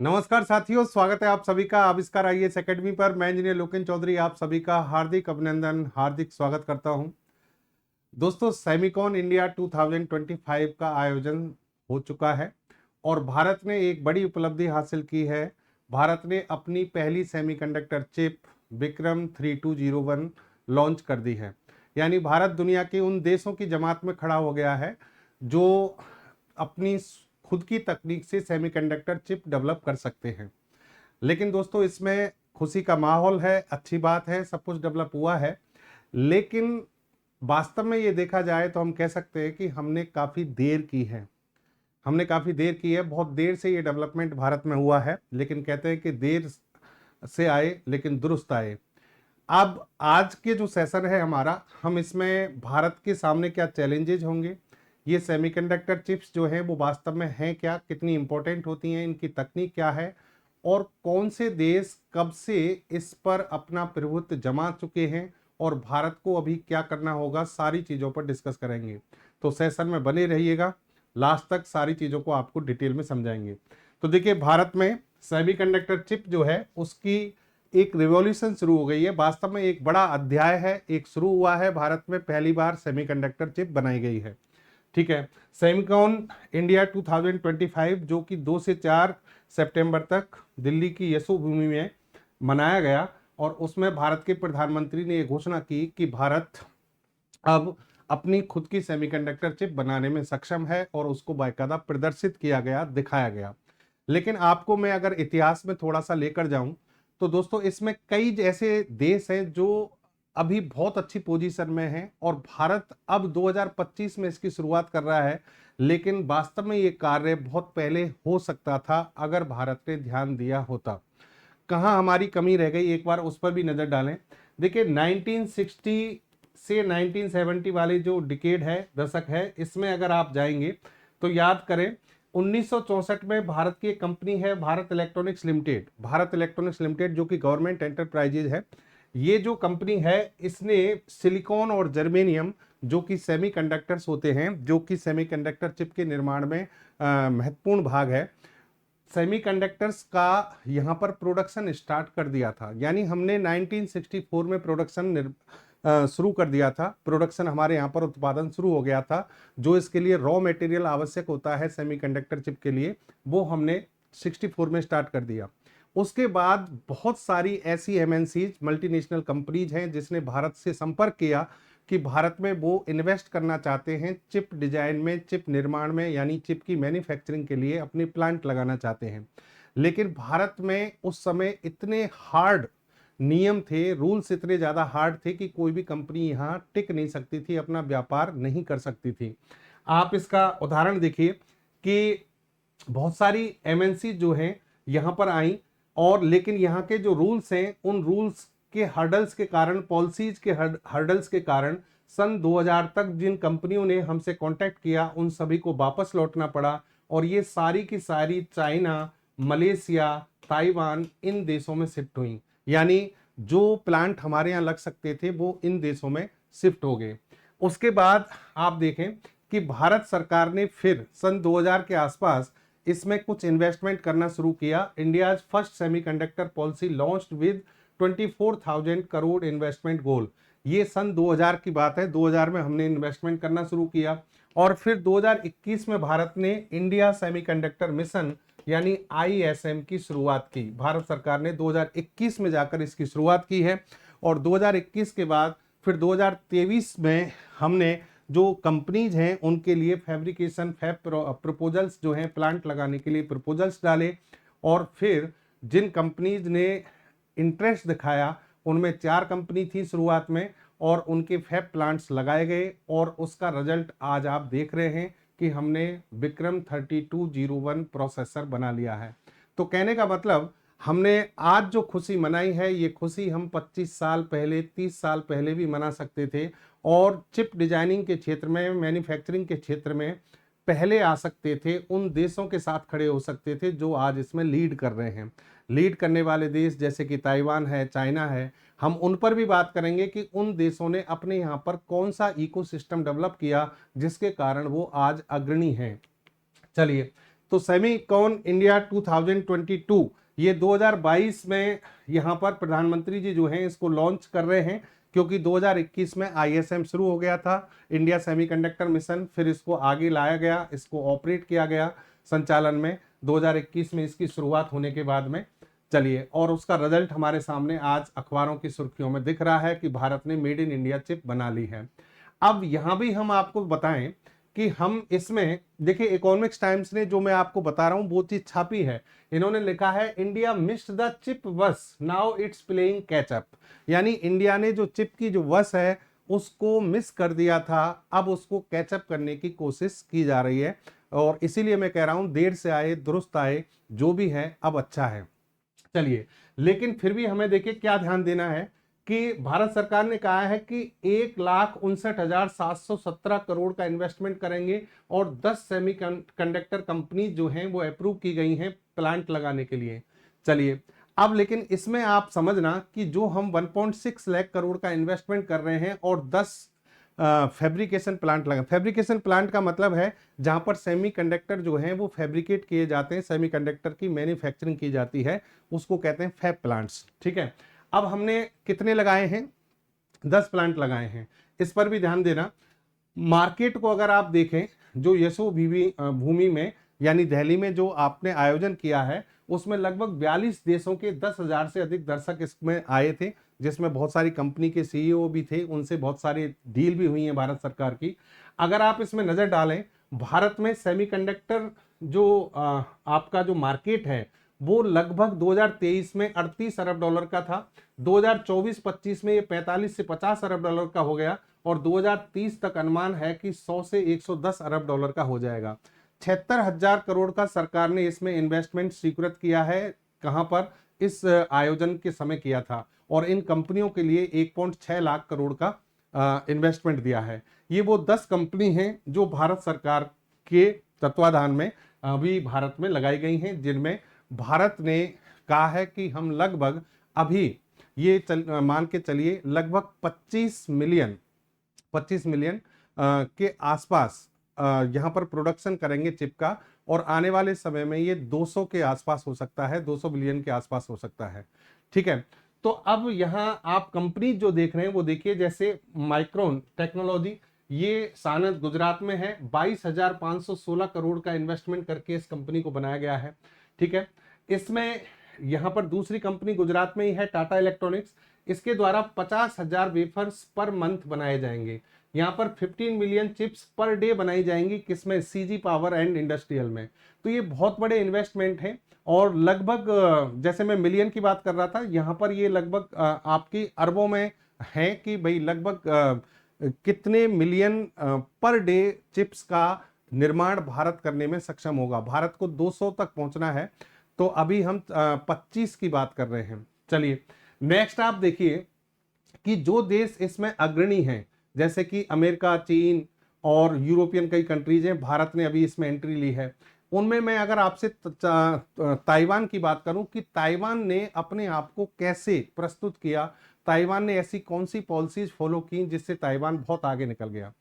नमस्कार साथियों, स्वागत है आप सभी का आविष्कार आईएएस एकेडमी पर। मैं इंजीनियर लोकेन चौधरी आप सभी का हार्दिक अभिनंदन, हार्दिक स्वागत करता हूं। दोस्तों, सेमिकॉन इंडिया 2025 का आयोजन हो चुका है और भारत ने एक बड़ी उपलब्धि हासिल की है। भारत ने अपनी पहली सेमीकंडक्टर चिप विक्रम 3201 लॉन्च कर दी है। यानी भारत दुनिया के उन देशों की जमात में खड़ा हो गया है जो अपनी खुद की तकनीक से सेमीकंडक्टर चिप डेवलप कर सकते हैं। लेकिन दोस्तों, इसमें खुशी का माहौल है, अच्छी बात है, सब कुछ डेवलप हुआ है। लेकिन वास्तव में ये देखा जाए तो हम कह सकते हैं कि हमने काफ़ी देर की है। बहुत देर से ये डेवलपमेंट भारत में हुआ है। लेकिन कहते हैं कि देर से आए लेकिन दुरुस्त आए। अब आज के जो सेशन है हमारा, हम इसमें भारत के सामने क्या चैलेंजेज होंगे, ये सेमीकंडक्टर चिप्स जो हैं वो वास्तव में हैं क्या, कितनी इंपॉर्टेंट होती हैं, इनकी तकनीक क्या है और कौन से देश कब से इस पर अपना प्रभुत्व जमा चुके हैं और भारत को अभी क्या करना होगा, सारी चीज़ों पर डिस्कस करेंगे। तो सेशन में बने रहिएगा, लास्ट तक सारी चीज़ों को आपको डिटेल में समझाएंगे। तो देखिए, भारत में सेमीकंडक्टर चिप जो है उसकी एक रिवॉल्यूशन शुरू हो गई है। वास्तव में एक बड़ा अध्याय है, एक शुरू हुआ है। भारत में पहली बार सेमीकंडक्टर चिप बनाई गई है। ठीक है। सेमिकॉन इंडिया 2025 जो कि 2 से 4 सितंबर तक दिल्ली की यशोभूमि में मनाया गया और उसमें भारत के प्रधानमंत्री ने यह घोषणा की कि भारत अब अपनी खुद की सेमीकंडक्टर चिप बनाने में सक्षम है और उसको बाकायदा प्रदर्शित किया गया, दिखाया गया। लेकिन आपको मैं अगर इतिहास में थोड़ा सा लेकर जाऊं तो दोस्तों, इसमें कई ऐसे देश हैं जो अभी बहुत अच्छी पोजीशन में हैं और भारत अब 2025 में इसकी शुरुआत कर रहा है। लेकिन वास्तव में ये कार्य बहुत पहले हो सकता था अगर भारत ने ध्यान दिया होता। कहाँ हमारी कमी रह गई, एक बार उस पर भी नजर डालें। देखिए, 1960 से 1970 वाले जो डिकेड है, दशक है, इसमें अगर आप जाएंगे तो याद करें 1964 में भारत की एक कंपनी है Bharat electronics limited. Bharat electronics limited जो कि गवर्नमेंट एंटरप्राइजेज है, ये जो कंपनी है इसने सिलिकॉन और जर्मेनियम जो कि सेमीकंडक्टर्स होते हैं, जो कि सेमीकंडक्टर चिप के निर्माण में महत्वपूर्ण भाग है, सेमीकंडक्टर्स का यहाँ पर प्रोडक्शन स्टार्ट कर दिया था। यानी हमने 1964 में प्रोडक्शन शुरू कर दिया था। प्रोडक्शन हमारे यहाँ पर उत्पादन शुरू हो गया था। जो इसके लिए रॉ मटेरियल आवश्यक होता है सेमीकंडक्टर चिप के लिए, वो हमने 64 में स्टार्ट कर दिया। उसके बाद बहुत सारी ऐसी एमएनसीज, मल्टीनेशनल कंपनीज हैं जिसने भारत से संपर्क किया कि भारत में वो इन्वेस्ट करना चाहते हैं चिप डिजाइन में, चिप निर्माण में, यानी चिप की मैन्युफैक्चरिंग के लिए अपनी प्लांट लगाना चाहते हैं। लेकिन भारत में उस समय इतने हार्ड नियम थे, रूल्स इतने ज़्यादा हार्ड थे कि कोई भी कंपनी यहाँ टिक नहीं सकती थी, अपना व्यापार नहीं कर सकती थी। आप इसका उदाहरण देखिए कि बहुत सारी एमएनसी जो हैं यहाँ पर आई और लेकिन यहाँ के जो रूल्स हैं, उन रूल्स के हर्डल्स के कारण, पॉलिसीज के हर्डल्स के कारण सन 2000 तक जिन कंपनियों ने हमसे कांटेक्ट किया उन सभी को वापस लौटना पड़ा और ये सारी की सारी चाइना, मलेशिया, ताइवान, इन देशों में शिफ्ट हुई। यानी जो प्लांट हमारे यहाँ लग सकते थे वो इन देशों में शिफ्ट हो गए। उसके बाद आप देखें कि भारत सरकार ने फिर सन 2000 के आसपास इसमें कुछ इन्वेस्टमेंट करना शुरू किया। India first semiconductor policy launched with 24,000 crore investment goal. ये सन 2000 की बात है। 2000 में हमने इन्वेस्टमेंट करना शुरू किया और फिर 2021 में भारत ने इंडिया सेमीकंडक्टर मिशन यानी आईएसएम की शुरुआत की। भारत सरकार ने 2021 में जाकर इसकी शुरुआत की है और 2021 के बाद फिर 2023 में हमने जो कंपनीज हैं उनके लिए फैब्रिकेशन फैब प्रपोजल्स जो हैं प्लांट लगाने के लिए प्रपोजल्स डाले और फिर जिन कंपनीज ने इंटरेस्ट दिखाया उनमें 4 कंपनी थी शुरुआत में और उनके फैब प्लांट्स लगाए गए और उसका रिजल्ट आज आप देख रहे हैं कि हमने विक्रम 3201 प्रोसेसर बना लिया है। तो कहने का मतलब, हमने आज जो खुशी मनाई है ये खुशी हम 25 साल पहले, 30 साल पहले भी मना सकते थे और चिप डिजाइनिंग के क्षेत्र में, मैन्युफैक्चरिंग के क्षेत्र में पहले आ सकते थे, उन देशों के साथ खड़े हो सकते थे जो आज इसमें लीड कर रहे हैं। लीड करने वाले देश जैसे कि ताइवान है, चाइना है, हम उन पर भी बात करेंगे कि उन देशों ने अपने यहाँ पर कौन सा इकोसिस्टम डेवलप किया जिसके कारण वो आज अग्रणी हैं। चलिए, तो सेमीकॉन इंडिया 2022 ये 2022 में यहाँ पर प्रधानमंत्री जी जो हैं इसको लॉन्च कर रहे हैं, क्योंकि 2021 में ISM शुरू हो गया था, इंडिया सेमीकंडक्टर मिशन, फिर इसको आगे लाया गया, इसको ऑपरेट किया गया संचालन में 2021 में इसकी शुरुआत होने के बाद में। चलिए, और उसका रिजल्ट हमारे सामने आज अखबारों की सुर्खियों में दिख रहा है कि भारत ने मेड इन इंडिया चिप बना ली है। अब यहां भी हम आपको बताएं कि हम इसमें देखिए, इकोनॉमिक्स टाइम्स ने जो मैं आपको बता रहा हूं वो चीज छापी है। इन्होंने लिखा है इंडिया मिस्ड द चिप वस, now it's playing catch up. यानी इंडिया ने जो चिप की जो वस है उसको मिस कर दिया था, अब उसको कैचअप करने की कोशिश की जा रही है। और इसीलिए मैं कह रहा हूं देर से आए दुरुस्त आए, जो भी है अब अच्छा है। चलिए, लेकिन फिर भी हमें देखिए क्या ध्यान देना है कि भारत सरकार ने कहा है कि 1,59,717 करोड़ का इन्वेस्टमेंट करेंगे और 10 सेमीकंडक्टर कंपनी जो हैं वो अप्रूव की गई हैं प्लांट लगाने के लिए। चलिए, अब लेकिन इसमें आप समझना कि जो हम 1.6 लाख करोड़ का इन्वेस्टमेंट कर रहे हैं और 10 फैब्रिकेशन प्लांट लगा। फैब्रिकेशन प्लांट का मतलब है जहां पर सेमीकंडक्टर जो हैं वो फैब्रिकेट किए जाते हैं, सेमीकंडक्टर की मैन्युफैक्चरिंग की जाती है, उसको कहते हैं फैब प्लांट्स। ठीक है, अब हमने कितने लगाए हैं? 10 प्लांट लगाए हैं। इस पर भी ध्यान देना। मार्केट को अगर आप देखें, जो यशो भूमि में यानी दिल्ली में जो आपने आयोजन किया है उसमें लगभग 42 देशों के 10,000 से अधिक दर्शक इसमें आए थे, जिसमें बहुत सारी कंपनी के CEO भी थे, उनसे बहुत सारी डील भी हुई है भारत सरकार की। अगर आप इसमें नजर डालें, भारत में सेमीकंडक्टर जो आपका जो मार्केट है वो लगभग 2023 में 38 अरब डॉलर का था, 2024-25 में ये 45 से 50 अरब डॉलर का हो गया और 2030 तक अनुमान है कि 100 से 110 अरब डॉलर का हो जाएगा। 76,000 करोड़ का सरकार ने इसमें इन्वेस्टमेंट स्वीकृत किया है। कहां पर? इस आयोजन के समय किया था, और इन कंपनियों के लिए 1.6 लाख करोड़ का इन्वेस्टमेंट दिया है। ये वो 10 कंपनी हैं जो भारत सरकार के तत्वाधान में अभी भारत में लगाई गई हैं, जिनमें भारत ने कहा है कि हम लगभग अभी ये मान के चलिए लगभग 25 मिलियन के आसपास यहाँ पर प्रोडक्शन करेंगे चिप का, और आने वाले समय में ये 200 के आसपास हो सकता है, 200 बिलियन के आसपास हो सकता है। ठीक है, तो अब यहाँ आप कंपनी जो देख रहे हैं वो देखिए, जैसे माइक्रोन टेक्नोलॉजी, ये सानंद गुजरात में है, 22,516 करोड़ का इन्वेस्टमेंट करके इस कंपनी को बनाया गया है। ठीक है, इसमें यहाँ पर दूसरी कंपनी गुजरात में ही है, टाटा इलेक्ट्रॉनिक्स, इसके द्वारा 50,000 वेफर्स पर मंथ बनाए जाएंगे। यहाँ पर 15 मिलियन चिप्स पर डे बनाई जाएंगी, किसमें? CG पावर एंड इंडस्ट्रियल में। तो ये बहुत बड़े इन्वेस्टमेंट हैं, और लगभग जैसे मैं मिलियन की बात कर रहा था, यहाँ पर ये लगभग आपकी अरबों में है कि भाई लगभग कितने मिलियन पर डे चिप्स का निर्माण भारत करने में सक्षम होगा। भारत को 200 तक पहुंचना है, तो अभी हम 25 की बात कर रहे हैं। चलिए, नेक्स्ट आप देखिए कि जो देश इसमें अग्रणी हैं, जैसे कि अमेरिका, चीन और यूरोपियन कई कंट्रीज हैं, भारत ने अभी इसमें एंट्री ली है। उनमें मैं अगर आपसे ताइवान की बात करूं कि ताइवान ने अपने आप को कैसे प्रस्तुत किया, ताइवान ने ऐसी कौन सी पॉलिसीज फॉलो की जिससे ताइवान बहुत आगे निकल गया।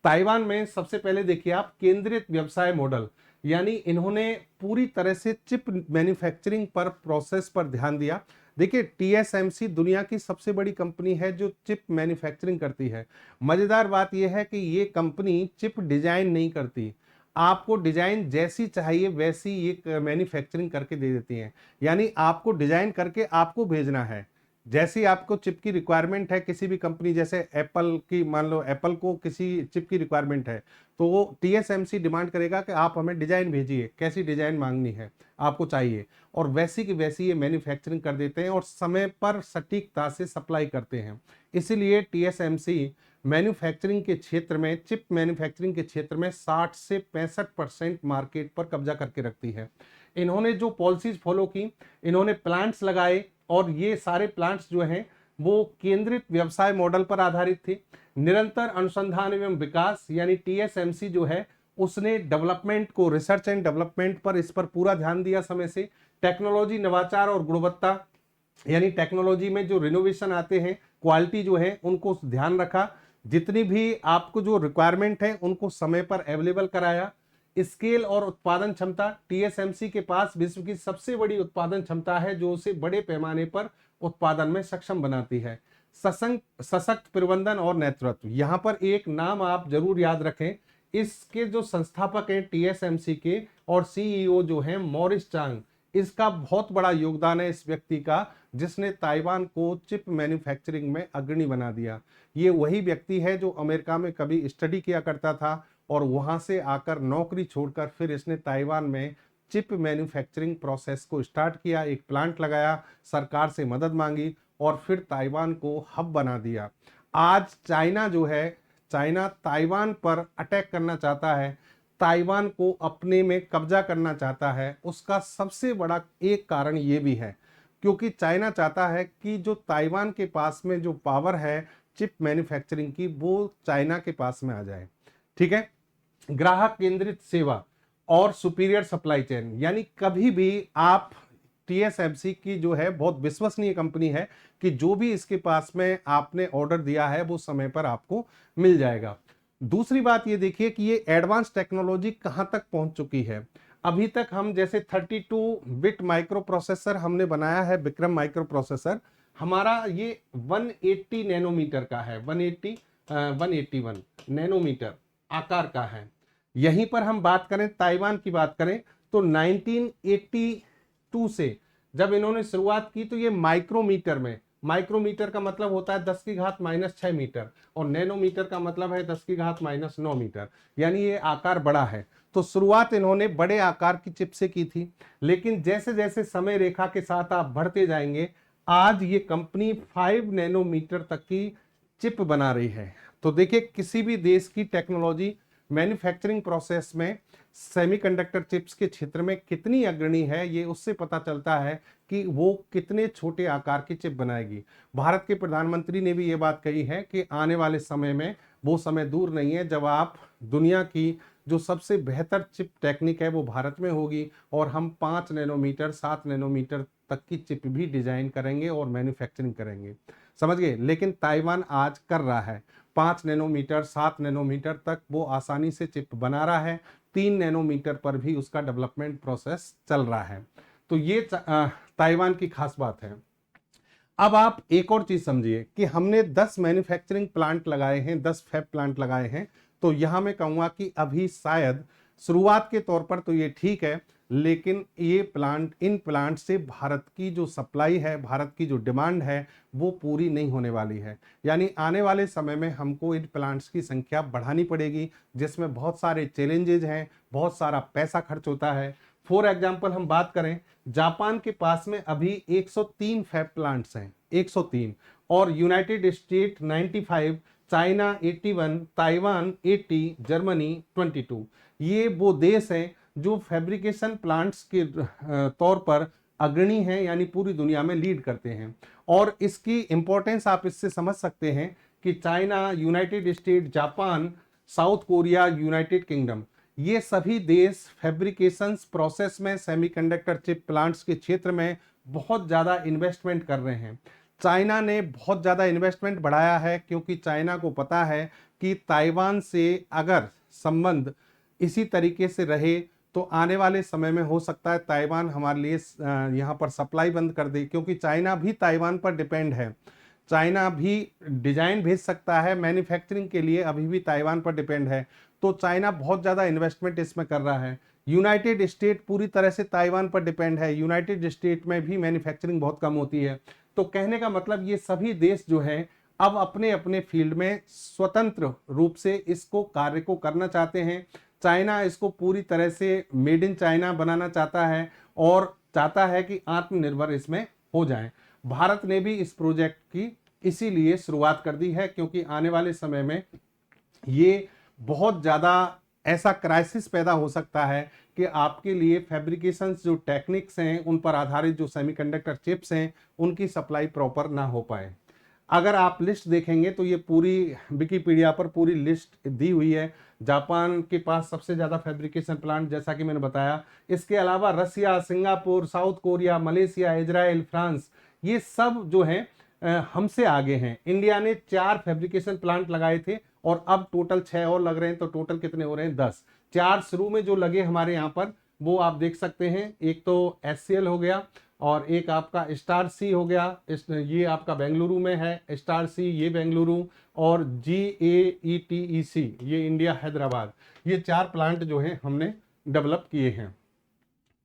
ताइवान में सबसे पहले देखिए आप, केंद्रित व्यवसाय मॉडल, यानी इन्होंने पूरी तरह से चिप मैन्युफैक्चरिंग पर, प्रोसेस पर ध्यान दिया। देखिए, TSMC दुनिया की सबसे बड़ी कंपनी है जो चिप मैन्युफैक्चरिंग करती है। मजेदार बात यह है कि ये कंपनी चिप डिजाइन नहीं करती, आपको डिजाइन जैसी चाहिए वैसी ये मैन्युफैक्चरिंग करके दे देती हैं। यानी आपको डिजाइन करके आपको भेजना है, जैसी आपको चिप की रिक्वायरमेंट है। किसी भी कंपनी, जैसे एप्पल की, मान लो एप्पल को किसी चिप की रिक्वायरमेंट है, तो वो TSMC डिमांड करेगा कि आप हमें डिजाइन भेजिए, कैसी डिजाइन मांगनी है आपको चाहिए, और वैसी की वैसी ये मैन्युफैक्चरिंग कर देते हैं और समय पर सटीकता से सप्लाई करते हैं। इसीलिए TSMC मैन्युफैक्चरिंग के क्षेत्र में, चिप मैन्युफैक्चरिंग के क्षेत्र में 60 से 65% मार्केट पर कब्जा करके रखती है। इन्होंने जो पॉलिसीज फॉलो की, इन्होंने प्लांट्स लगाए, और ये सारे प्लांट्स जो हैं वो केंद्रित व्यवसाय मॉडल पर आधारित थे। निरंतर अनुसंधान एवं विकास, यानी TSMC जो है उसने डेवलपमेंट को, रिसर्च एंड डेवलपमेंट पर, इस पर पूरा ध्यान दिया समय से। टेक्नोलॉजी, नवाचार और गुणवत्ता, यानी टेक्नोलॉजी में जो रिनोवेशन आते हैं, क्वालिटी जो है उनको ध्यान रखा। जितनी भी आपको जो रिक्वायरमेंट है उनको समय पर अवेलेबल कराया। स्केल और उत्पादन क्षमता, टीएसएमसी के पास विश्व की सबसे बड़ी उत्पादन क्षमता है जो उसे बड़े पैमाने पर उत्पादन में सक्षम बनाती है। सशक्त प्रबंधन और नेतृत्व, यहां पर एक नाम आप जरूर याद रखें, इसके जो संस्थापक हैं टीएसएमसी के और सीईओ जो हैं मॉरिस चांग, इसका बहुत बड़ा योगदान है इस व्यक्ति का जिसने ताइवान को चिप मैन्युफैक्चरिंग में अग्रणी बना दिया। ये वही व्यक्ति है जो अमेरिका में कभी स्टडी किया करता था और वहां से आकर नौकरी छोड़कर फिर इसने ताइवान में चिप मैन्युफैक्चरिंग प्रोसेस को स्टार्ट किया, एक प्लांट लगाया, सरकार से मदद मांगी और फिर ताइवान को हब बना दिया। आज चाइना जो है, चाइना ताइवान पर अटैक करना चाहता है, ताइवान को अपने में कब्जा करना चाहता है। उसका सबसे बड़ा एक कारण ये भी है क्योंकि चाइना चाहता है कि जो ताइवान के पास में जो पावर है चिप मैन्युफैक्चरिंग की, वो चाइना के पास में आ जाए। ठीक है, ग्राहक केंद्रित सेवा और सुपीरियर सप्लाई चेन, यानी कभी भी आप टीएसएमसी की जो है बहुत विश्वसनीय कंपनी है कि जो भी इसके पास में आपने ऑर्डर दिया है वो समय पर आपको मिल जाएगा। दूसरी बात ये देखिए कि ये एडवांस टेक्नोलॉजी कहां तक पहुंच चुकी है। अभी तक हम जैसे 32 बिट माइक्रो प्रोसेसर हमने बनाया है, विक्रम माइक्रो प्रोसेसर, हमारा ये 180 नैनोमीटर का है, 181 नैनोमीटर आकार का है। यहीं पर हम बात करें ताइवान की बात करें तो 1982 से जब इन्होंने शुरुआत की तो ये माइक्रोमीटर में, माइक्रोमीटर का मतलब होता है 10 की घात -6 मीटर और नैनोमीटर का मतलब है 10 की घात -9 मीटर, यानी ये आकार बड़ा है। तो शुरुआत इन्होंने बड़े आकार की चिप से की थी, लेकिन जैसे जैसे समय रेखा के साथ आप बढ़ते जाएंगे, आज ये कंपनी 5 नैनोमीटर तक की चिप बना रही है। तो देखिए किसी भी देश की टेक्नोलॉजी मैन्युफैक्चरिंग प्रोसेस में सेमीकंडक्टर चिप्स के क्षेत्र में कितनी अग्रणी है, ये उससे पता चलता है कि वो कितने छोटे आकार की चिप बनाएगी। भारत के प्रधानमंत्री ने भी ये बात कही है कि आने वाले समय में वो समय दूर नहीं है जब आप दुनिया की जो सबसे बेहतर चिप टेक्निक है वो भारत में होगी और हम 5 नैनोमीटर 7 नैनोमीटर तक की चिप भी डिजाइन करेंगे और मैन्युफैक्चरिंग करेंगे। समझ गए? लेकिन ताइवान आज कर रहा है 5 नैनोमीटर 7 नैनोमीटर तक वो आसानी से चिप बना रहा है, 3 नैनोमीटर पर भी उसका डेवलपमेंट प्रोसेस चल रहा है। तो ये ताइवान की खास बात है। अब आप एक और चीज समझिए कि हमने 10 मैन्युफैक्चरिंग प्लांट लगाए हैं, 10 फैब प्लांट लगाए हैं। तो यहां मैं कहूंगा कि अभी शायद शुरुआत के तौर पर तो ये ठीक है, लेकिन ये प्लांट, इन प्लांट से भारत की जो सप्लाई है, भारत की जो डिमांड है वो पूरी नहीं होने वाली है। यानी आने वाले समय में हमको इन प्लांट्स की संख्या बढ़ानी पड़ेगी, जिसमें बहुत सारे चैलेंजेस हैं, बहुत सारा पैसा खर्च होता है। फॉर एग्जाम्पल हम बात करें, जापान के पास में अभी 103 फैब प्लांट्स हैं, 103, और United state 95, China 81, Taiwan 80, Germany 22। ये वो देश हैं जो फैब्रिकेशन प्लांट्स के तौर पर अग्रणी हैं, यानी पूरी दुनिया में लीड करते हैं। और इसकी इंपॉर्टेंस आप इससे समझ सकते हैं कि China, United state, Japan, south Korea, United kingdom, ये सभी देश फैब्रिकेशन प्रोसेस में, सेमीकंडक्टर चिप प्लांट्स के क्षेत्र में बहुत ज़्यादा इन्वेस्टमेंट कर रहे हैं। चाइना ने बहुत ज़्यादा इन्वेस्टमेंट बढ़ाया है क्योंकि चाइना को पता है कि ताइवान से अगर संबंध इसी तरीके से रहे तो आने वाले समय में हो सकता है ताइवान हमारे लिए यहाँ पर सप्लाई बंद कर दे, क्योंकि चाइना भी ताइवान पर डिपेंड है। चाइना भी डिजाइन भेज सकता है, मैन्युफैक्चरिंग के लिए अभी भी ताइवान पर डिपेंड है। तो चाइना बहुत ज़्यादा इन्वेस्टमेंट इसमें कर रहा है। यूनाइटेड स्टेट पूरी तरह से ताइवान पर डिपेंड है, यूनाइटेड स्टेट में भी मैन्युफैक्चरिंग बहुत कम होती है। तो कहने का मतलब ये सभी देश जो हैं अब अपने अपने फील्ड में स्वतंत्र रूप से इसको कार्य को करना चाहते हैं। चाइना इसको पूरी तरह से मेड इन चाइना बनाना चाहता है और चाहता है कि आत्मनिर्भर इसमें हो जाए। भारत ने भी इस प्रोजेक्ट की इसीलिए शुरुआत कर दी है, क्योंकि आने वाले समय में ये बहुत ज़्यादा ऐसा क्राइसिस पैदा हो सकता है कि आपके लिए फैब्रिकेशंस जो टेक्निक्स हैं, उन पर आधारित जो सेमीकंडक्टर चिप्स हैं, उनकी सप्लाई प्रॉपर ना हो पाए। अगर आप लिस्ट देखेंगे तो ये पूरी विकिपीडिया पर पूरी लिस्ट दी हुई है। जापान के पास सबसे ज़्यादा फैब्रिकेशन प्लांट, जैसा कि मैंने बताया। इसके अलावा Russia, Singapore, South Korea, Malaysia, Israel, France, ये सब जो हैं हमसे आगे हैं। इंडिया ने 4 फैब्रिकेशन प्लांट लगाए थे और अब टोटल 6 और लग रहे हैं, तो टोटल कितने हो रहे हैं? 10। चार शुरू में जो लगे हमारे यहाँ पर वो आप देख सकते हैं, एक तो HCL हो गया और एक आपका स्टार सी हो गया, ये आपका बेंगलुरु में है स्टार सी, ये बेंगलुरु, और GAETEC ये इंडिया हैदराबाद, ये चार प्लांट जो है हमने डेवलप किए हैं।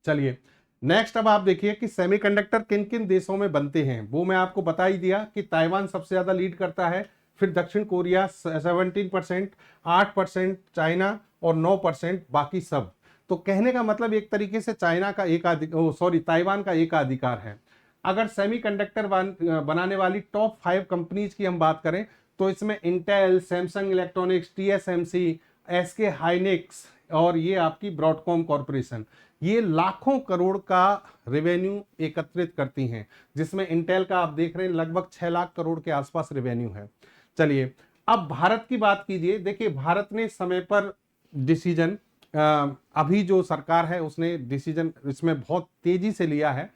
चलिए नेक्स्ट अब आप देखिए कि सेमीकंडक्टर किन किन देशों में बनते हैं, वो मैं आपको बता ही दिया कि ताइवान सबसे ज्यादा लीड करता है, फिर दक्षिण कोरिया 17%, 8% चाइना और 9% बाकी सब। तो कहने का मतलब एक तरीके से चाइना का ताइवान का एकाधिकार है। अगर सेमीकंडक्टर बनाने वाली टॉप 5 कंपनीज की हम बात करें तो इसमें Intel, Samsung electronics, TSMC, SK Hynix और ये आपकी ब्रॉडकॉम कॉरपोरेशन, ये लाखों करोड़ का रेवेन्यू एकत्रित करती हैं, जिसमें इंटेल का आप देख रहे हैं लगभग 6 लाख करोड़ के आसपास रेवेन्यू है। चलिए अब भारत की बात कीजिए। देखिए भारत ने समय पर डिसीजन, अभी जो सरकार है उसने डिसीजन इसमें बहुत तेजी से लिया है।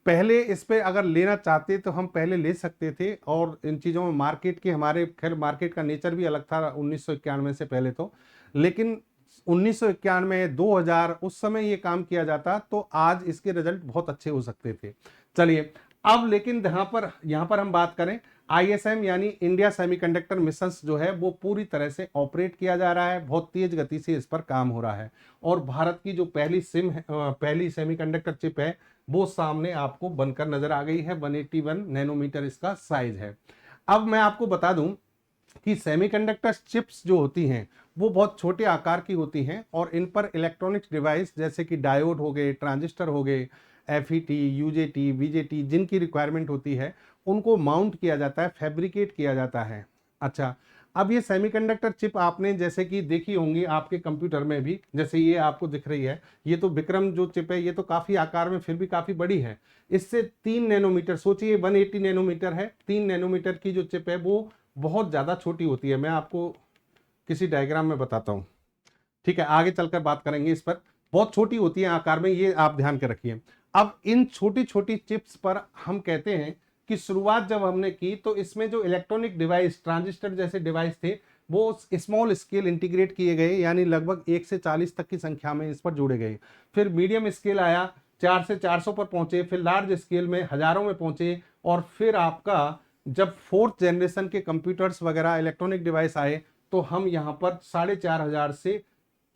पहले इस पे अगर लेना चाहते तो हम पहले ले सकते थे, और इन चीज़ों में मार्केट के हमारे, खैर मार्केट का नेचर भी अलग था 1991 से पहले तो, लेकिन 1991 2000 उस समय ये काम किया जाता तो आज इसके रिजल्ट बहुत अच्छे हो सकते थे। चलिए अब लेकिन यहाँ पर हम बात करें, ISM यानी इंडिया सेमीकंडक्टर मिशंस जो है वो पूरी तरह से ऑपरेट किया जा रहा है, बहुत तेज गति से इस पर काम हो रहा है, और भारत की जो पहली सेमीकंडक्टर चिप है वो सामने आपको बनकर नजर आ गई है। 181 नैनोमीटर इसका साइज है। अब मैं आपको बता दूं कि सेमीकंडक्टर चिप्स जो होती हैं वो बहुत छोटे आकार की होती हैं, और इन पर इलेक्ट्रॉनिक्स डिवाइस जैसे कि डायोड हो गए, ट्रांजिस्टर हो गए, FET, UJT, VJT जिनकी रिक्वायरमेंट होती है उनको माउंट किया जाता है, फैब्रिकेट किया जाता है। अच्छा, अब ये सेमीकंडक्टर चिप आपने जैसे कि देखी होंगी आपके कंप्यूटर में भी, जैसे ये आपको दिख रही है, ये तो विक्रम जो चिप है ये तो काफ़ी आकार में फिर भी काफ़ी बड़ी है। इससे 3 नैनोमीटर, सोचिए 180 नैनोमीटर है, 3 नैनोमीटर की जो चिप है वो बहुत ज़्यादा छोटी होती है। मैं आपको किसी डायग्राम में बताता हूँ, ठीक है, आगे चलकर बात करेंगे इस पर। बहुत छोटी होती है आकार में, ये आप ध्यान के रखिए। अब इन छोटी छोटी चिप्स पर हम कहते हैं कि शुरुआत जब हमने की तो इसमें जो इलेक्ट्रॉनिक डिवाइस, ट्रांजिस्टर जैसे डिवाइस थे वो स्मॉल स्केल इंटीग्रेट किए गए, यानी लगभग 1 से 40 तक की संख्या में इस पर जोड़े गए। फिर मीडियम स्केल आया, 4 से 400 पर पहुंचे, फिर लार्ज स्केल में हजारों में पहुंचे, और फिर आपका जब 4th जनरेशन के कंप्यूटर्स वगैरह इलेक्ट्रॉनिक डिवाइस आए तो हम यहाँ पर 4,500 से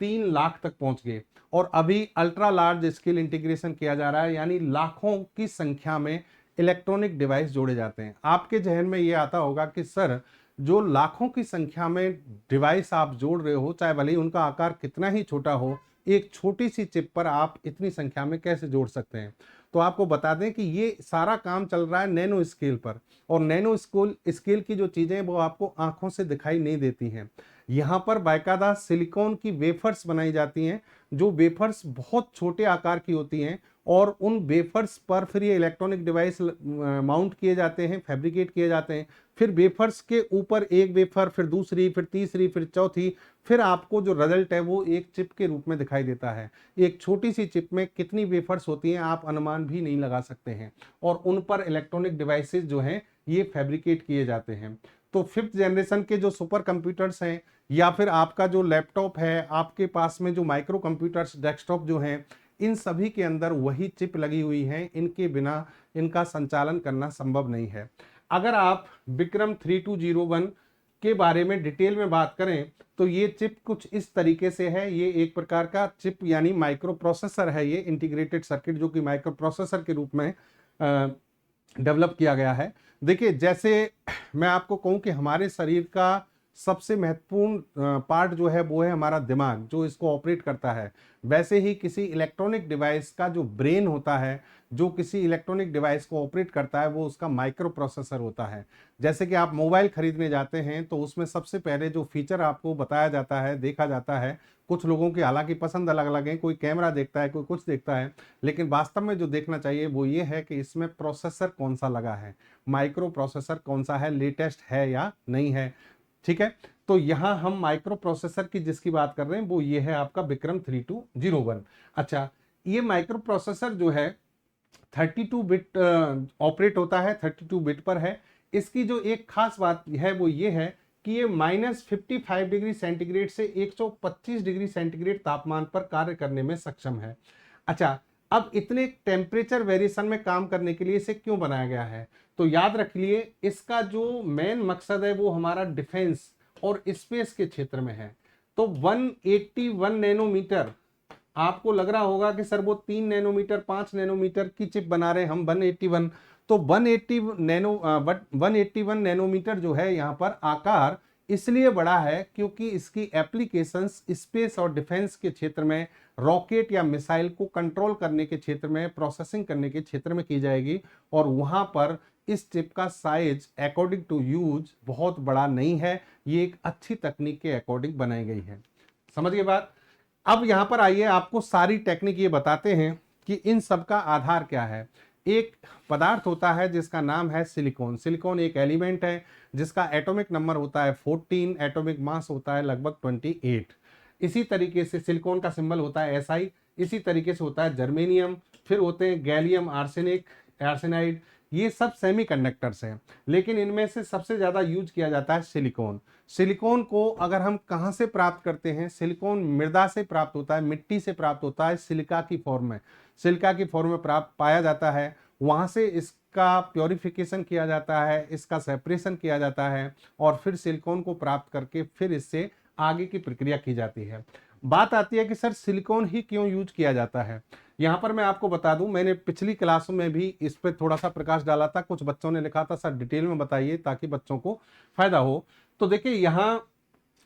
3 लाख तक पहुंच गए, और अभी अल्ट्रा लार्ज स्केल इंटीग्रेशन किया जा रहा है, यानी लाखों की संख्या में इलेक्ट्रॉनिक डिवाइस जोड़े जाते हैं। आपके जहन में ये आता होगा कि सर जो लाखों की संख्या में डिवाइस आप जोड़ रहे हो, चाहे भले ही उनका आकार कितना ही छोटा हो, एक छोटी सी चिप पर आप इतनी संख्या में कैसे जोड़ सकते हैं? तो आपको बता दें कि ये सारा काम चल रहा है नैनो स्केल पर, और नैनो स्केल की जो चीज़ें वो आपको आंखों से दिखाई नहीं देती हैं। यहाँ पर बाकायदा सिलिकॉन की वेफर्स बनाई जाती हैं, जो वेफर्स बहुत छोटे आकार की होती हैं, और उन वेफर्स पर फिर ये इलेक्ट्रॉनिक डिवाइस माउंट किए जाते हैं, फैब्रिकेट किए जाते हैं। फिर वेफर्स के ऊपर एक वेफर, फिर दूसरी, फिर तीसरी, फिर चौथी, फिर आपको जो रिजल्ट है वो एक चिप के रूप में दिखाई देता है। एक छोटी सी चिप में कितनी वेफर्स होती हैं आप अनुमान भी नहीं लगा सकते हैं, और उन पर इलेक्ट्रॉनिक डिवाइसेस जो हैं ये फैब्रिकेट किए जाते हैं। तो 5th जनरेशन के जो सुपर कंप्यूटर्स हैं, या फिर आपका जो लैपटॉप है, आपके पास में जो माइक्रो कंप्यूटर्स डेस्कटॉप जो हैं, इन सभी के अंदर वही चिप लगी हुई है, इनके बिना इनका संचालन करना संभव नहीं है। अगर आप विक्रम 3201 के बारे में डिटेल में बात करें तो ये चिप कुछ इस तरीके से है। ये एक प्रकार का चिप यानी माइक्रो प्रोसेसर है, ये इंटीग्रेटेड सर्किट जो कि माइक्रो प्रोसेसर के रूप में डेवलप किया गया है। देखिए जैसे मैं आपको कहूं कि हमारे शरीर का सबसे महत्वपूर्ण पार्ट जो है वो है हमारा दिमाग, जो इसको ऑपरेट करता है, वैसे ही किसी इलेक्ट्रॉनिक डिवाइस का जो ब्रेन होता है, जो किसी इलेक्ट्रॉनिक डिवाइस को ऑपरेट करता है, वो उसका माइक्रो प्रोसेसर होता है। जैसे कि आप मोबाइल खरीदने जाते हैं तो उसमें सबसे पहले जो फीचर आपको बताया जाता है, देखा जाता है, कुछ लोगों की हालांकि पसंद अलग अलग है, कोई कैमरा देखता है, कोई कुछ देखता है, लेकिन वास्तव में जो देखना चाहिए वो ये है कि इसमें प्रोसेसर कौन सा लगा है, माइक्रो प्रोसेसर कौन सा है, लेटेस्ट है या नहीं है। ठीक है, तो यहां हम माइक्रो प्रोसेसर की जिसकी बात कर रहे हैं वो ये है आपका विक्रम 3201। अच्छा, ये माइक्रो प्रोसेसर जो है 32 बिट ऑपरेट होता है, 32 बिट पर है। इसकी जो एक खास बात है वो ये है कि ये -55 डिग्री सेंटीग्रेड से 125 डिग्री सेंटीग्रेड तापमान पर कार्य करने में सक्षम है। अच्छा, अब इतने टेम्परेचर वेरिएशन में काम करने के लिए इसे क्यों बनाया गया है? तो याद रख लिए, इसका जो मेन मकसद है वो हमारा डिफेंस और स्पेस के क्षेत्र में है। तो 181 नैनोमीटर, आपको लग रहा होगा कि सर वो 3 नैनोमीटर 5 नैनोमीटर की चिप बना रहे हैं हम, 181, तो 181 नैनोमीटर जो है यहाँ पर आकार इसलिए बड़ा है क्योंकि इसकी एप्लीकेशंस स्पेस और डिफेंस के क्षेत्र में, रॉकेट या मिसाइल को कंट्रोल करने के क्षेत्र में, प्रोसेसिंग करने के क्षेत्र में की जाएगी। और वहां पर इस चिप का साइज अकॉर्डिंग टू यूज बहुत बड़ा नहीं है, ये एक अच्छी तकनीक के अकॉर्डिंग बनाई गई है। समझिए बात। अब यहां पर आइए, आपको सारी टेक्निक ये बताते हैं कि इन सब का आधार क्या है। एक पदार्थ होता है जिसका नाम है सिलिकॉन। सिलिकॉन एक एलिमेंट है जिसका एटॉमिक नंबर होता है 14, एटॉमिक मास होता है लगभग 28। इसी तरीके से सिलिकॉन का सिंबल होता है SI। इसी तरीके से होता है जर्मेनियम, फिर होते हैं गैलियम आर्सेनिक, आर्सेनाइड, ये सब सेमीकंडक्टर्स हैं। लेकिन इनमें से सबसे ज्यादा यूज किया जाता है सिलिकॉन। सिलिकॉन को अगर हम कहां से प्राप्त करते हैं, सिलिकॉन मृदा से प्राप्त होता है, मिट्टी से प्राप्त होता है, सिलिका की फॉर्म में, सिलिका की फॉर्म में प्राप्त पाया जाता है। वहां से इसका प्योरिफिकेशन किया जाता है, इसका सेपरेशन किया जाता है और फिर सिलिकॉन को प्राप्त करके फिर इससे आगे की प्रक्रिया की जाती है। बात आती है कि सर सिलिकॉन ही क्यों यूज किया जाता है। यहां पर मैं आपको बता दूं, मैंने पिछली क्लासों में भी इस पर थोड़ा सा प्रकाश डाला था। कुछ बच्चों ने लिखा था सर डिटेल में बताइए ताकि बच्चों को फायदा हो। तो देखिए, यहाँ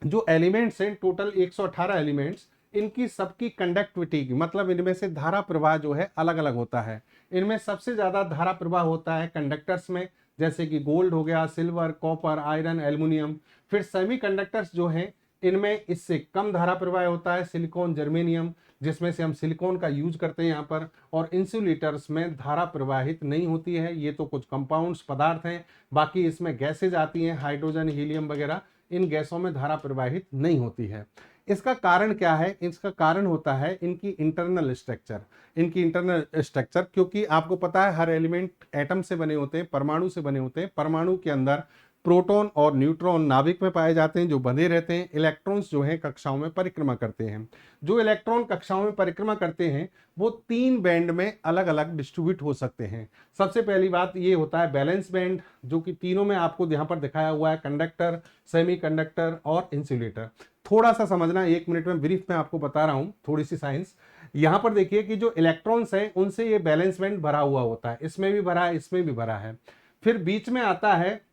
जो एलिमेंट्स हैं, टोटल 118 एलिमेंट्स, इनकी सबकी कंडक्टिविटी की मतलब इनमें से धारा प्रवाह जो है अलग अलग होता है। इनमें सबसे ज्यादा धारा प्रवाह होता है कंडक्टर्स में, जैसे कि गोल्ड हो गया, सिल्वर, कॉपर, आयरन, एल्युमिनियम। फिर सेमीकंडक्टर्स जो हैं, इनमें इससे कम धारा प्रवाह होता है सिलिकॉन, जर्मेनियम, जिसमें से हम सिलिकॉन का यूज करते हैं यहाँ पर। और इंसुलेटर्स में धारा प्रवाहित नहीं होती है। ये तो कुछ कंपाउंड्स पदार्थ हैं, बाकी इसमें गैसेज आती हैं, हाइड्रोजन, हीलियम वगैरह, इन गैसों में धारा प्रवाहित नहीं होती है। इसका कारण क्या है? इसका कारण होता है इनकी इंटरनल स्ट्रक्चर। इनकी इंटरनल स्ट्रक्चर, क्योंकि आपको पता है हर एलिमेंट एटम से बने होते हैं, परमाणु से बने होते हैं। परमाणु के अंदर प्रोटॉन और न्यूट्रॉन नाभिक में पाए जाते हैं जो बंधे रहते हैं। इलेक्ट्रॉन्स जो हैं कक्षाओं में परिक्रमा करते हैं। जो इलेक्ट्रॉन कक्षाओं में परिक्रमा करते हैं वो 3 बैंड में अलग अलग डिस्ट्रीब्यूट हो सकते हैं। सबसे पहली बात ये होता है बैलेंस बैंड, जो कि तीनों में आपको यहाँ पर दिखाया हुआ है, कंडक्टर, सेमीकंडक्टर और इंसुलेटर। थोड़ा सा समझना, 1 मिनट में ब्रीफ में आपको बता रहा हूं थोड़ी सी साइंस। यहां पर देखिए कि जो इलेक्ट्रॉन्स हैं उनसे ये बैलेंस बैंड भरा हुआ होता है, इसमें भी भरा है, इसमें भी भरा है। फिर बीच में आता है,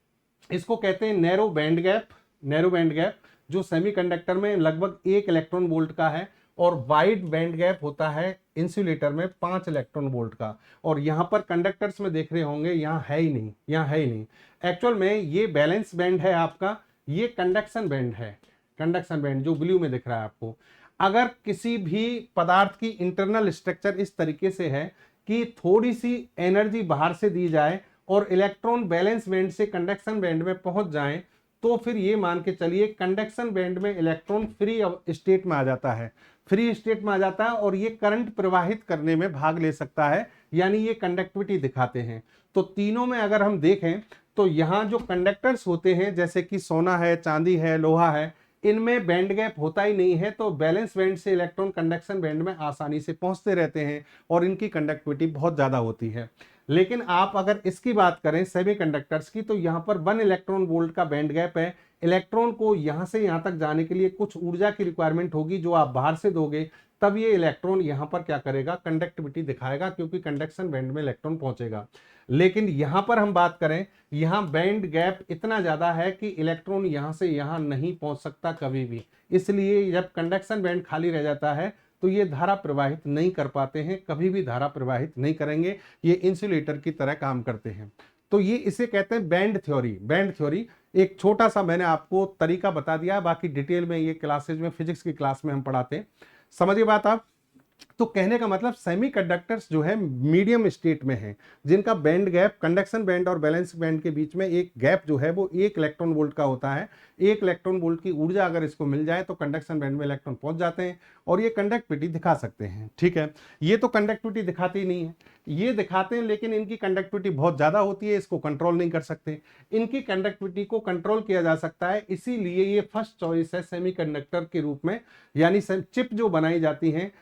इसको कहते हैं narrow band gap. Narrow band gap जो सेमीकंडक्टर में लगभग 1 इलेक्ट्रॉन वोल्ट का है, और वाइड बैंड गैप होता है इंसुलेटर में 5 इलेक्ट्रॉन वोल्ट का। और यहां पर कंडक्टर्स में देख रहे होंगे, यहां है ही नहीं, यहां है ही नहीं। एक्चुअल में ये बैलेंस बैंड है आपका, ये कंडक्शन बैंड है। कंडक्शन बैंड जो ब्लू में दिख रहा है आपको। अगर किसी भी पदार्थ की इंटरनल स्ट्रक्चर इस तरीके से है कि थोड़ी सी एनर्जी बाहर से दी जाए और इलेक्ट्रॉन बैलेंस बैंड से कंडक्शन बैंड में पहुंच जाएं, तो फिर ये मान के चलिए कंडक्शन बैंड में इलेक्ट्रॉन फ्री स्टेट में आ जाता है, फ्री स्टेट में आ जाता है और ये करंट प्रवाहित करने में भाग ले सकता है, यानी ये कंडक्टिविटी दिखाते हैं। तो तीनों में अगर हम देखें तो यहां जो कंडक्टर्स होते हैं, जैसे कि सोना है, चांदी है, लोहा है, इनमें बैंड गैप होता ही नहीं है। तो बैलेंस बैंड से इलेक्ट्रॉन कंडक्शन बैंड में आसानी से पहुंचते रहते हैं और इनकी कंडक्टिविटी बहुत ज्यादा होती है। लेकिन आप अगर इसकी बात करें सेमीकंडक्टर्स की, तो यहाँ पर 1 इलेक्ट्रॉन वोल्ट का बैंड गैप है। इलेक्ट्रॉन को यहाँ से यहाँ तक जाने के लिए कुछ ऊर्जा की रिक्वायरमेंट होगी जो आप बाहर से दोगे, तब ये इलेक्ट्रॉन यहाँ पर क्या करेगा, कंडक्टिविटी दिखाएगा, क्योंकि कंडक्शन बैंड में इलेक्ट्रॉन पहुंचेगा। लेकिन यहां पर हम बात करें, यहां बैंड गैप इतना ज्यादा है कि इलेक्ट्रॉन यहां से यहां नहीं पहुंच सकता कभी भी। इसलिए जब कंडक्शन बैंड खाली रह जाता है तो ये धारा प्रवाहित नहीं कर पाते हैं, कभी भी धारा प्रवाहित नहीं करेंगे। ये इंसुलेटर की तरह काम करते हैं। तो ये इसे कहते हैं बैंड थ्योरी। बैंड थ्योरी एक छोटा सा मैंने आपको तरीका बता दिया, बाकी डिटेल में ये क्लासेज में, फिजिक्स की क्लास में हम पढ़ाते हैं। समझिए बात आप। तो कहने का मतलब सेमीकंडक्टर्स जो है मीडियम स्टेट में है, जिनका बैंड गैप कंडक्शन बैंड और बैलेंस बैंड के बीच में एक गैप जो है वो 1 इलेक्ट्रॉन वोल्ट का होता है। 1 इलेक्ट्रॉन वोल्ट की ऊर्जा अगर इसको मिल जाए तो कंडक्शन बैंड में इलेक्ट्रॉन पहुंच जाते हैं और ये कंडक्टिविटी दिखा सकते हैं। ठीक है, ये तो कंडक्टिविटी दिखाते ही नहीं है, ये दिखाते हैं लेकिन इनकी कंडक्टिविटी बहुत ज्यादा होती है, इसको कंट्रोल नहीं कर सकते। इनकी कंडक्टिविटी को कंट्रोल किया जा सकता है, इसीलिए ये फर्स्ट चॉइस है सेमीकंडक्टर के रूप में। यानी चिप जो बनाई जाती हैं,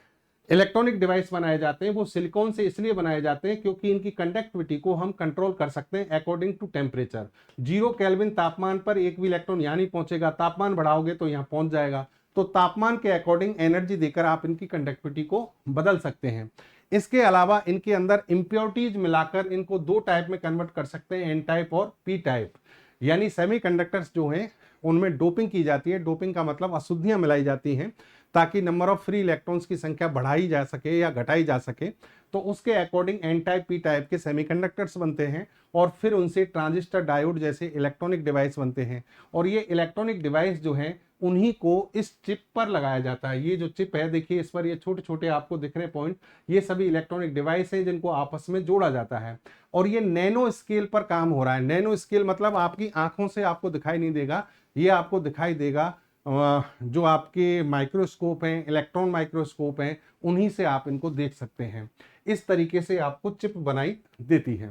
इलेक्ट्रॉनिक डिवाइस बनाए जाते हैं, वो सिलिकॉन से इसलिए बनाए जाते हैं क्योंकि इनकी कंडक्टिविटी को हम कंट्रोल कर सकते हैं अकॉर्डिंग टू टेम्परेचर। 0 केल्विन तापमान पर एक भी इलेक्ट्रॉन यहां नहीं पहुंचेगा, तापमान बढ़ाओगे तो यहां पहुंच जाएगा। तो तापमान के अकॉर्डिंग एनर्जी देकर आप इनकी कंडक्टिविटी को बदल सकते हैं। इसके अलावा इनके अंदर इंप्योरिटीज मिलाकर इनको 2 टाइप में कन्वर्ट कर सकते हैं, एन टाइप और पी टाइप। यानी सेमीकंडक्टर्स जो हैं उनमें डोपिंग की जाती है। डोपिंग का मतलब अशुद्धियां मिलाई जाती हैं ताकि नंबर ऑफ फ्री इलेक्ट्रॉन्स की संख्या बढ़ाई जा सके या घटाई जा सके। तो उसके according N type P type के सेमीकंडक्टर्स बनते हैं और फिर उनसे ट्रांजिस्टर डायोड जैसे इलेक्ट्रॉनिक डिवाइस बनते हैं। और ये इलेक्ट्रॉनिक डिवाइस जो हैं उन्हीं को इस चिप पर लगाया जाता है। ये जो चिप है देखिए, इस पर ये छोटे छोटे आपको दिख रहे पॉइंट, ये सभी इलेक्ट्रॉनिक डिवाइस हैं जिनको आपस में जोड़ा जाता है। और ये नैनो स्केल पर काम हो रहा है। नैनो स्केल मतलब आपकी आंखों से आपको दिखाई नहीं देगा, ये आपको दिखाई देगा जो आपके माइक्रोस्कोप हैं, इलेक्ट्रॉन माइक्रोस्कोप हैं, उन्हीं से आप इनको देख सकते हैं। इस तरीके से आपको चिप बनाई देती है।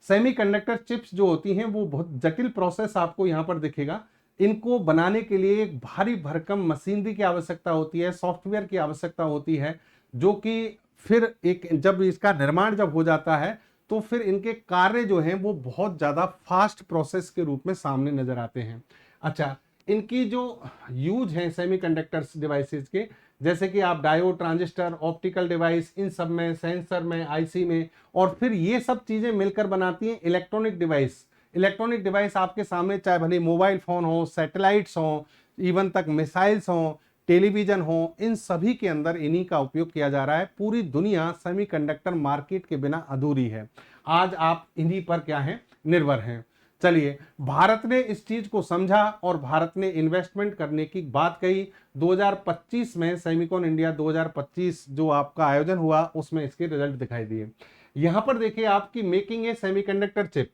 सेमीकंडक्टर चिप्स जो होती हैं वो बहुत जटिल प्रोसेस आपको यहाँ पर दिखेगा। इनको बनाने के लिए एक भारी भरकम मशीनरी की आवश्यकता होती है, सॉफ्टवेयर की आवश्यकता होती है, जो कि फिर एक जब इसका निर्माण जब हो जाता है तो फिर इनके कार्य जो हैं वो बहुत ज्यादा फास्ट प्रोसेस के रूप में सामने नजर आते हैं। अच्छा, इनकी जो यूज है सेमीकंडक्टर्स डिवाइसेस के, जैसे कि आप डायोड, ट्रांजिस्टर, ऑप्टिकल डिवाइस, इन सब में, सेंसर में, आईसी में, और फिर ये सब चीजें मिलकर बनाती हैं इलेक्ट्रॉनिक डिवाइस। इलेक्ट्रॉनिक डिवाइस आपके सामने चाहे भले मोबाइल फोन हो, सैटेलाइट्स हो, इवन तक मिसाइल्स हो, टेलीविजन हो, इन सभी के अंदर इन्हीं का उपयोग किया जा रहा है। पूरी दुनिया सेमीकंडक्टर मार्केट के बिना अधूरी है। आज आप इन्हीं पर क्या है, निर्भर हैं। चलिए, भारत ने इस चीज को समझा और भारत ने इन्वेस्टमेंट करने की बात कही। 2025 में सेमिकॉन इंडिया 2025 जो आपका आयोजन हुआ उसमें इसके रिजल्ट दिखाई दिए। यहां पर देखिए आपकी making a semiconductor chip.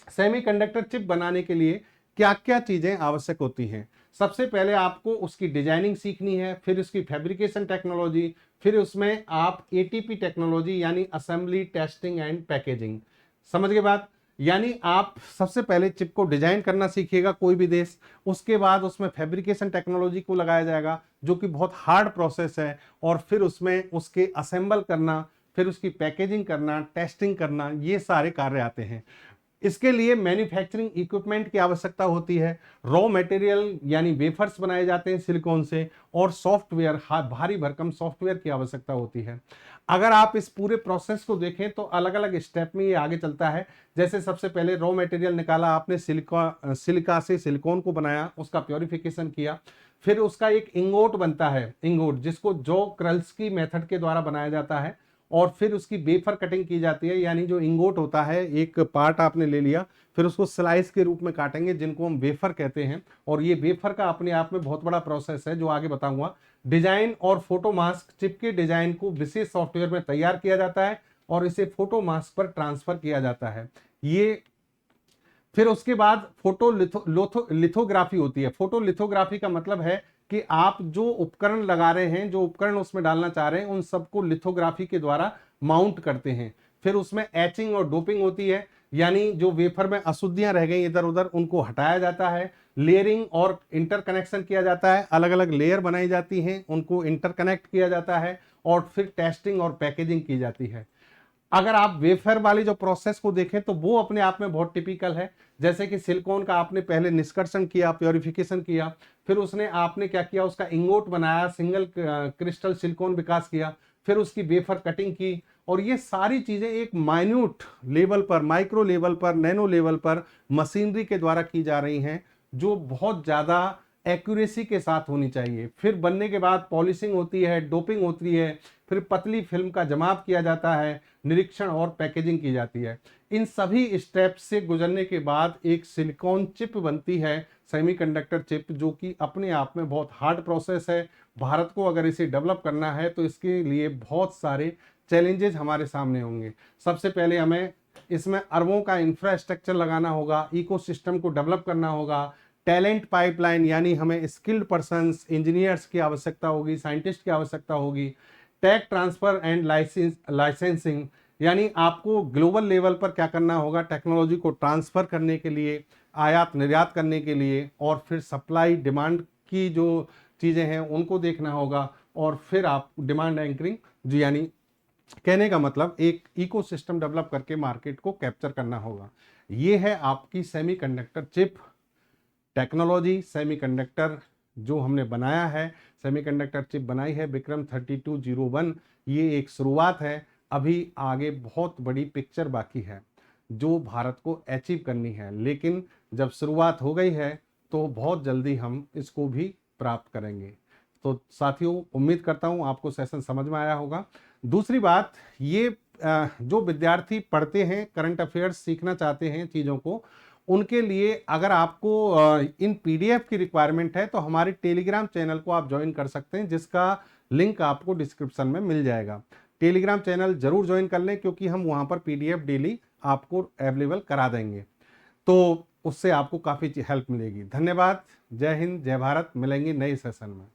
Semiconductor chip बनाने के लिए क्या क्या चीजें आवश्यक होती हैं। सबसे पहले आपको उसकी डिजाइनिंग सीखनी है, फिर उसकी फैब्रिकेशन टेक्नोलॉजी, फिर उसमें आप एटीपी टेक्नोलॉजी यानी असेंबली, टेस्टिंग एंड पैकेजिंग। समझ गए बात? यानी आप सबसे पहले चिप को डिजाइन करना सीखिएगा कोई भी देश, उसके बाद उसमें फैब्रिकेशन टेक्नोलॉजी को लगाया जाएगा जो कि बहुत हार्ड प्रोसेस है, और फिर उसमें उसके असेंबल करना, फिर उसकी पैकेजिंग करना, टेस्टिंग करना, ये सारे कार्य आते हैं। इसके लिए मैन्युफैक्चरिंग इक्विपमेंट की आवश्यकता होती है। रॉ मटेरियल यानी वेफर्स बनाए जाते हैं सिलिकॉन से, और सॉफ्टवेयर, भारी भरकम सॉफ्टवेयर की आवश्यकता होती है। अगर आप इस पूरे प्रोसेस को देखें तो अलग अलग स्टेप में ये आगे चलता है। जैसे सबसे पहले रॉ मटेरियल निकाला आपने, सिलिका से सिलिकॉन को बनाया, उसका प्योरिफिकेशन किया, फिर उसका एक इंगोट बनता है, इंगोट जिसको जो क्रल्स्की मेथड के द्वारा बनाया जाता है, और फिर उसकी वेफर कटिंग की जाती है। यानी जो इंगोट होता है, एक पार्ट आपने ले लिया, फिर उसको स्लाइस के रूप में काटेंगे जिनको हम वेफर कहते हैं, और ये वेफर का अपने आप में बहुत बड़ा प्रोसेस है जो आगे बताऊंगा। डिजाइन और फोटो मास्क, चिप के डिजाइन को विशेष सॉफ्टवेयर में तैयार किया जाता है और इसे फोटो मास्क पर ट्रांसफर किया जाता है। ये फिर उसके बाद फोटो लिथोग्राफी होती है। फोटो लिथोग्राफी का मतलब है कि आप जो उपकरण लगा रहे हैं, जो उपकरण उसमें डालना चाह रहे हैं, उन सबको लिथोग्राफी के द्वारा माउंट करते हैं। फिर उसमें एचिंग और डोपिंग होती है, यानी जो वेफर में अशुद्धियां रह गई इधर उधर उनको हटाया जाता है। लेयरिंग और इंटरकनेक्शन किया जाता है, अलग अलग लेयर बनाई जाती हैं, उनको इंटरकनेक्ट किया जाता है, और फिर टेस्टिंग और पैकेजिंग की जाती है। अगर आप वेफर वाली जो प्रोसेस को देखें तो वो अपने आप में बहुत टिपिकल है। जैसे कि सिलिकॉन का आपने पहले निष्कर्षण किया, प्योरिफिकेशन किया, फिर उसने आपने क्या किया, उसका इंगोट बनाया, सिंगल क्रिस्टल सिलिकॉन विकास किया, फिर उसकी वेफर कटिंग की, और ये सारी चीजें एक माइन्यूट लेवल पर, माइक्रो लेवल पर, नैनो लेवल पर मशीनरी के द्वारा की जा रही हैं, जो बहुत ज्यादा एक्यूरेसी के साथ होनी चाहिए। फिर बनने के बाद पॉलिशिंग होती है, डोपिंग होती है, फिर पतली फिल्म का जमाव किया जाता है, निरीक्षण और पैकेजिंग की जाती है। इन सभी स्टेप्स से गुजरने के बाद एक सिलिकॉन चिप बनती है, सेमीकंडक्टर चिप, जो कि अपने आप में बहुत हार्ड प्रोसेस है, भारत को अगर इसे डेवलप करना है तो इसके लिए बहुत सारे चैलेंजेस हमारे सामने होंगे। सबसे पहले हमें इसमें अरबों का इंफ्रास्ट्रक्चर लगाना होगा, इकोसिस्टम को डेवलप करना होगा, टैलेंट पाइपलाइन यानी हमें स्किल्ड पर्सन्स, इंजीनियर्स की आवश्यकता होगी, साइंटिस्ट की आवश्यकता होगी, टेक ट्रांसफर एंड लाइसेंसिंग यानी आपको ग्लोबल लेवल पर क्या करना होगा, टेक्नोलॉजी को ट्रांसफर करने के लिए, आयात निर्यात करने के लिए, और फिर सप्लाई डिमांड की जो चीज़ें हैं उनको देखना होगा, और फिर आप डिमांड एंकरिंग जो यानी कहने का मतलब एक इकोसिस्टम डेवलप करके मार्केट को कैप्चर करना होगा। ये है आपकी सेमीकंडक्टर चिप टेक्नोलॉजी। सेमीकंडक्टर जो हमने बनाया है, सेमीकंडक्टर चिप बनाई है विक्रम 3201, ये एक शुरुआत है। अभी आगे बहुत बड़ी पिक्चर बाकी है जो भारत को अचीव करनी है, लेकिन जब शुरुआत हो गई है तो बहुत जल्दी हम इसको भी प्राप्त करेंगे। तो साथियों, उम्मीद करता हूं आपको सेशन समझ में आया होगा। दूसरी बात, ये जो विद्यार्थी पढ़ते हैं, करंट अफेयर्स सीखना चाहते हैं चीज़ों को, उनके लिए अगर आपको इन पीडीएफ की रिक्वायरमेंट है तो हमारे टेलीग्राम चैनल को आप ज्वाइन कर सकते हैं, जिसका लिंक आपको डिस्क्रिप्शन में मिल जाएगा। टेलीग्राम चैनल जरूर ज्वाइन कर लें, क्योंकि हम वहां पर पीडीएफ डेली आपको अवेलेबल करा देंगे, तो उससे आपको काफ़ी हेल्प मिलेगी। धन्यवाद। जय हिंद, जय भारत। मिलेंगे नए सेशन में।